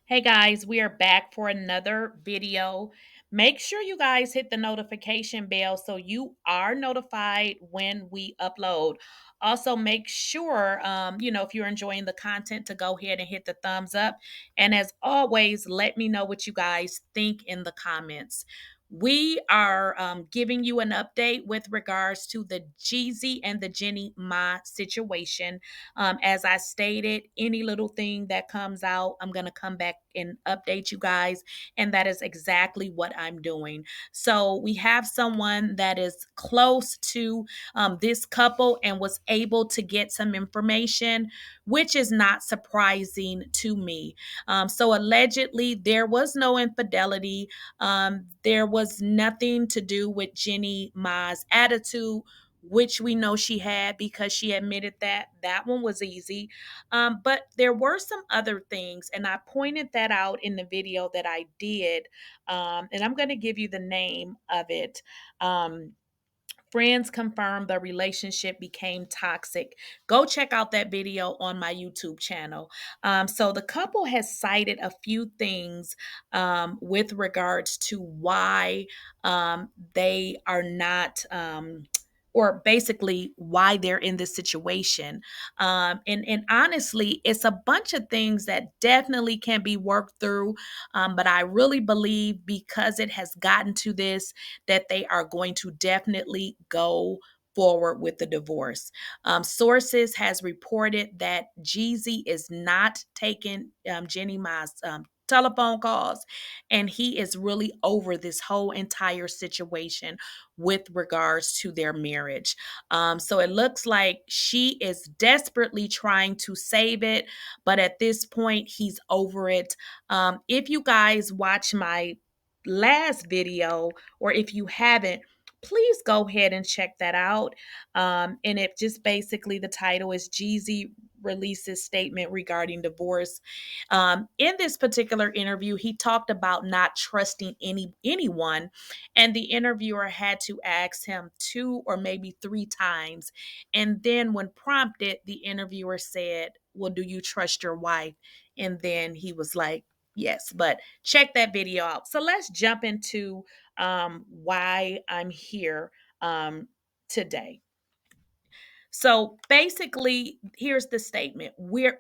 Hey guys, we are back for another video. Make sure you guys hit the notification bell so you are notified when we upload. Also, make sure, if you're enjoying the content, to go ahead and hit the thumbs up. And as always, let me know what you guys think in the comments. We are giving you an update with regards to the Jeezy and the Jeannie Mai situation. As I stated, any little thing that comes out, I'm going to come back and update you guys. And that is exactly what I'm doing. So we have someone that is close to this couple and was able to get some information, which is not surprising to me. So allegedly, there was no infidelity. There was nothing to do with Jeannie Mai's attitude, which we know she had because she admitted that. That one was easy. But there were some other things, and I pointed that out in the video that I did. And I'm going to give you the name of it. Friends confirmed the relationship became toxic. Go check out that video on my YouTube channel. So the couple has cited a few things with regards to why they are not. Or basically why they're in this situation. And honestly, it's a bunch of things that definitely can be worked through. But I really believe because it has gotten to this, that they are going to definitely go forward with the divorce. Sources has reported that Jeezy is not taking Jeannie Mai's telephone calls, and he is really over this whole entire situation with regards to their marriage. So it looks like she is desperately trying to save it, but at this point, he's over it. If you guys watch my last video, or if you haven't, please go ahead and check that out. And it just basically, the title is Jeezy releases statement regarding divorce. In this particular interview, he talked about not trusting anyone, and the interviewer had to ask him two or maybe three times. And then, when prompted, the interviewer said, "Well, do you trust your wife?" And then he was like, "Yes." But check that video out. So let's jump into why I'm here today. So basically, here's the statement: we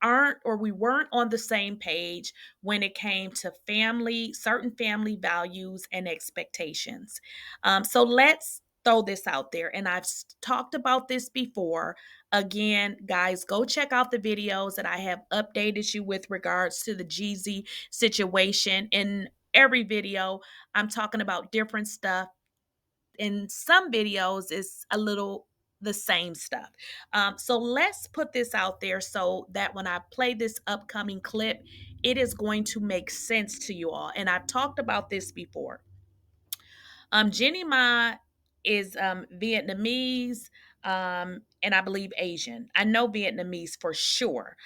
weren't on the same page when it came to certain family values and expectations. So let's throw this out there, and I've talked about this before. Again, guys, go check out the videos that I have updated you with regards to the Jeezy situation. In every video, I'm talking about different stuff. In some videos, it's a little the same stuff. So let's put this out there so that when I play this upcoming clip, it is going to make sense to you all. And I've talked about this before. Jeannie Mai is Vietnamese, and I believe Asian. I know Vietnamese for sure.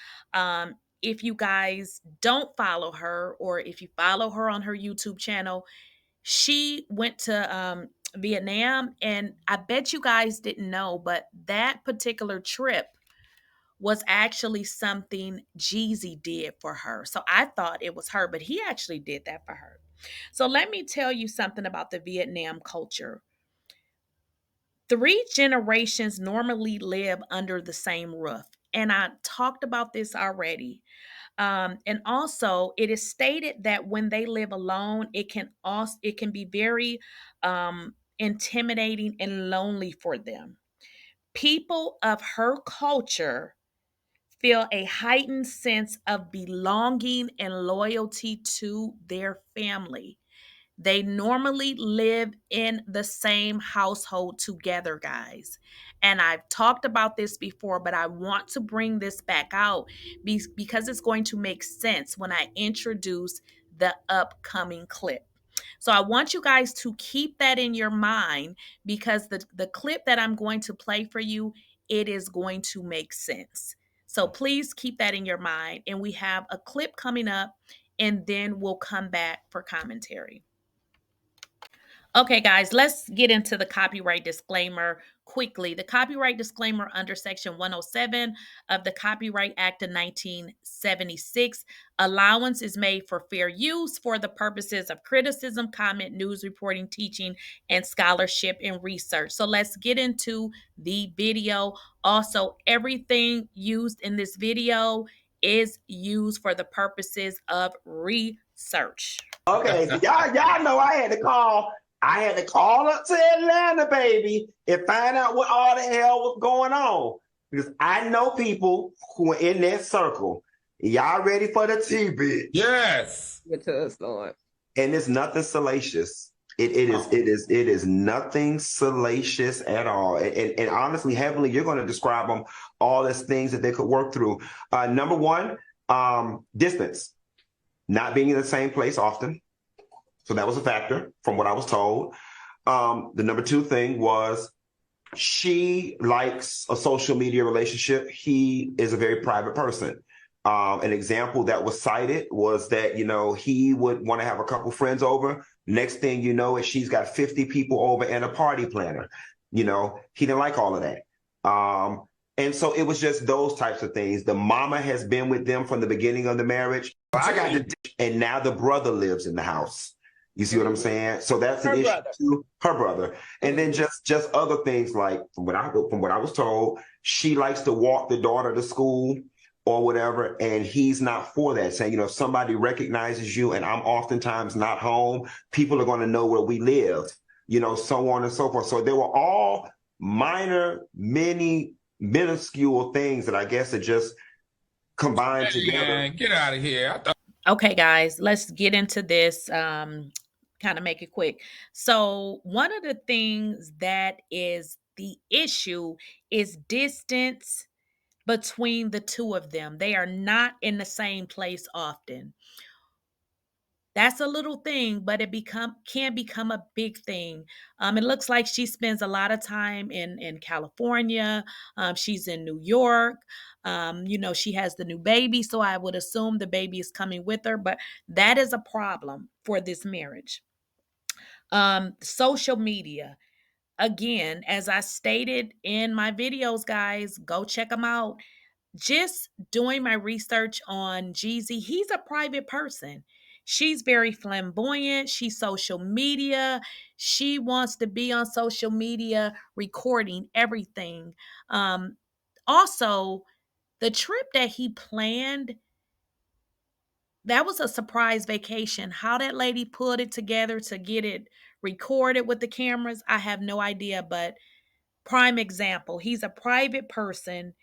If you guys don't follow her, or if you follow her on her YouTube channel, she went to Vietnam, and I bet you guys didn't know, but that particular trip was actually something Jeezy did for her. So I thought it was her, but he actually did that for her. So let me tell you something about the Vietnam culture. Three generations normally live under the same roof. And I talked about this already. And also, it is stated that when they live alone, it can be very intimidating and lonely for them. People of her culture feel a heightened sense of belonging and loyalty to their family. They normally live in the same household together, guys. And I've talked about this before, but I want to bring this back out because it's going to make sense when I introduce the upcoming clip. So I want you guys to keep that in your mind, because the clip that I'm going to play for you, it is going to make sense. So please keep that in your mind. And we have a clip coming up, and then we'll come back for commentary. Okay, guys, let's get into the copyright disclaimer. quickly. The copyright disclaimer under Section 107 of the Copyright Act of 1976. Allowance is made for fair use for the purposes of criticism, comment, news reporting, teaching, and scholarship and research. So let's get into the video. Also, everything used in this video is used for the purposes of research. Okay, so y'all know I had to call. I had to call up to Atlanta, baby, and find out what all the hell was going on. Because I know people who are in that circle. Y'all ready for the tea, bitch? Yes. With us, Lord. And it's nothing salacious. It is nothing salacious at all. And honestly, Heavenly, you're going to describe them all as things that they could work through. Number one, distance. Not being in the same place often. So that was a factor from what I was told. The number two thing was she likes a social media relationship. He is a very private person. An example that was cited was that, he would want to have a couple friends over. Next thing you know is she's got 50 people over and a party planner. He didn't like all of that. And so it was just those types of things. The mama has been with them from the beginning of the marriage. And now the brother lives in the house. You see what I'm saying? So that's an issue too. Her brother. And then just other things like from what I was told, she likes to walk the daughter to school or whatever, and he's not for that. Saying, if somebody recognizes you and I'm oftentimes not home, people are going to know where we live, so on and so forth. So they were all minuscule things that I guess are just combined together. Man, get out of here. Okay, guys, let's get into this. Kind of make it quick. So one of the things that is the issue is distance between the two of them. They are not in the same place often. That's a little thing, but it can become a big thing. It looks like she spends a lot of time in California. She's in New York. She has the new baby, so I would assume the baby is coming with her. But that is a problem for this marriage. Social media. Again, as I stated in my videos, guys, go check them out. Just doing my research on Jeezy, he's a private person. She's very flamboyant. She's social media. She wants to be on social media, recording everything. Also, the trip that he planned, that was a surprise vacation. How that lady put it together to get it recorded with the cameras, I have no idea. But prime example, he's a private person.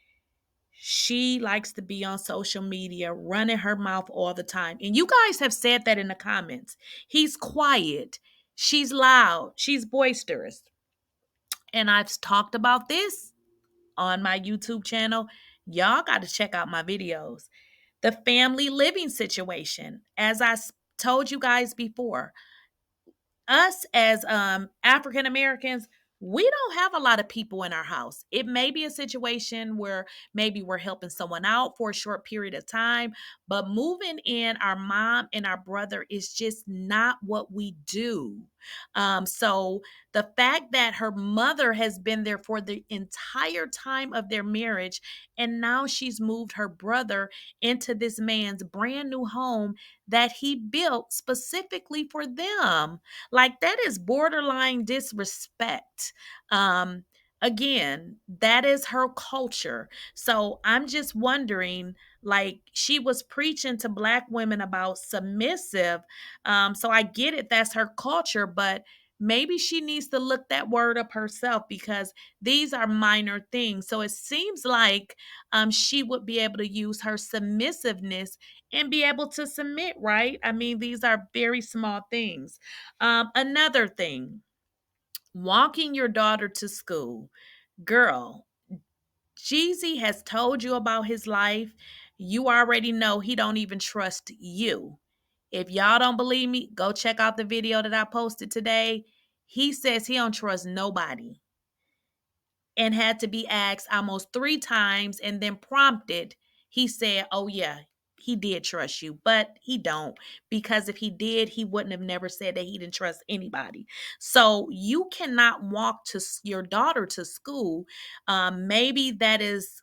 She likes to be on social media, running her mouth all the time. And you guys have said that in the comments. He's quiet. She's loud. She's boisterous. And I've talked about this on my YouTube channel. Y'all got to check out my videos. The family living situation. As I told you guys before, us as African Americans, we don't have a lot of people in our house. It may be a situation where maybe we're helping someone out for a short period of time, but moving in our mom and our brother is just not what we do. So the fact that her mother has been there for the entire time of their marriage, and now she's moved her brother into this man's brand new home that he built specifically for them. Like, that is borderline disrespect. Again, that is her culture. So I'm just wondering, like, she was preaching to Black women about submissive. So I get it, that's her culture, but maybe she needs to look that word up herself, because these are minor things. So it seems like she would be able to use her submissiveness and be able to submit, right? I mean, these are very small things. Another thing, walking your daughter to school. Girl, Jeezy has told you about his life. You already know he don't even trust you. If y'all don't believe me, go check out the video that I posted today. He says he don't trust nobody, and had to be asked almost 3 times and then prompted. He said, oh yeah, he did trust you, but he don't, because if he did, he wouldn't have never said that he didn't trust anybody. So you cannot walk to your daughter to school. Maybe that is,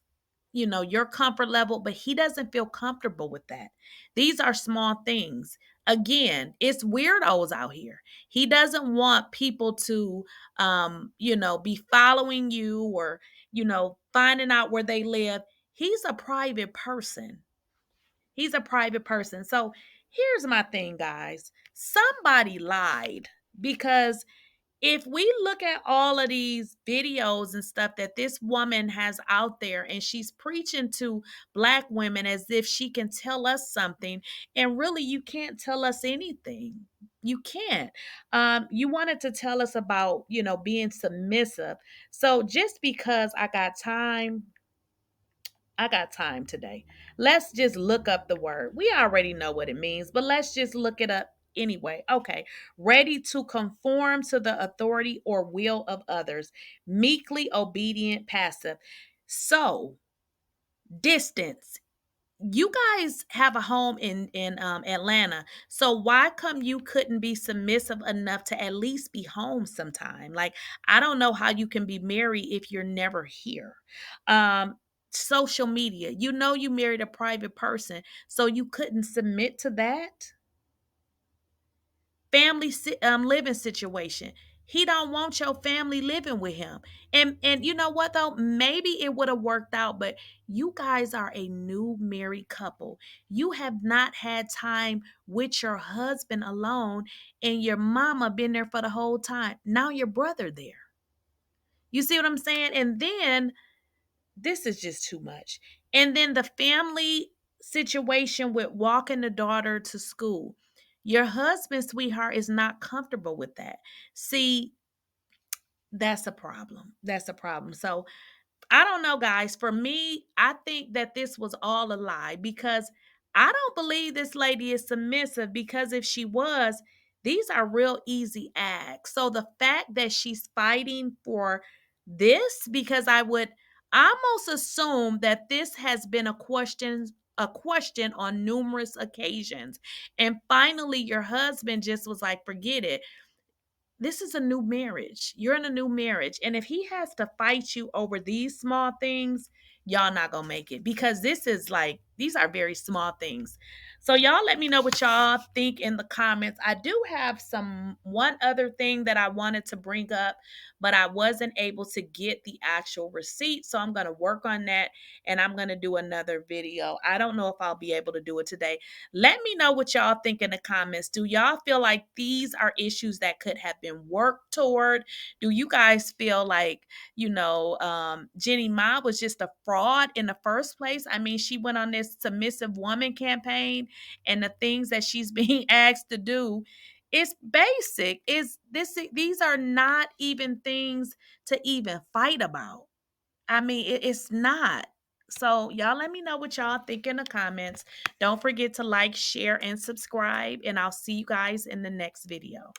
your comfort level, but he doesn't feel comfortable with that. These are small things. Again, it's weirdos out here. He doesn't want people to, be following you, or, finding out where they live. He's a private person. He's a private person. So here's my thing, guys. Somebody lied, because if we look at all of these videos and stuff that this woman has out there, and she's preaching to Black women as if she can tell us something, and really you can't tell us anything. You can't. You wanted to tell us about, being submissive. So just because I got time today. Let's just look up the word. We already know what it means, but let's just look it up anyway. Okay. Ready to conform to the authority or will of others, meekly obedient, passive. So, distance. You guys have a home in Atlanta, so why come you couldn't be submissive enough to at least be home sometime? Like, I don't know how you can be married if you're never here. Um, Social media, you married a private person, so you couldn't submit to that. Family living situation. He don't want your family living with him. And you know what though? Maybe it would have worked out, but you guys are a new married couple. You have not had time with your husband alone, and your mama been there for the whole time. Now your brother there. You see what I'm saying? And then this is just too much. And then the family situation with walking the daughter to school. Your husband, sweetheart, is not comfortable with that. See, that's a problem. That's a problem. So I don't know, guys. For me, I think that this was all a lie, because I don't believe this lady is submissive, because if she was, these are real easy acts. So the fact that she's fighting for this, because I would almost assume that this has been a question on numerous occasions. And finally your husband just was like, forget it. This is a new marriage. You're in a new marriage. And if he has to fight you over these small things, y'all not gonna make it, because these are very small things. So y'all let me know what y'all think in the comments. I do have one other thing that I wanted to bring up, but I wasn't able to get the actual receipt. So I'm gonna work on that, and I'm gonna do another video. I don't know if I'll be able to do it today. Let me know what y'all think in the comments. Do y'all feel like these are issues that could have been worked toward? Do you guys feel like, Jeannie Mai was just a fraud in the first place? I mean, she went on this submissive woman campaign, and the things that she's being asked to do, it's basic. These are not even things to even fight about. I mean, it's not. So, y'all let me know what y'all think in the comments. Don't forget to like, share, and subscribe, and I'll see you guys in the next video.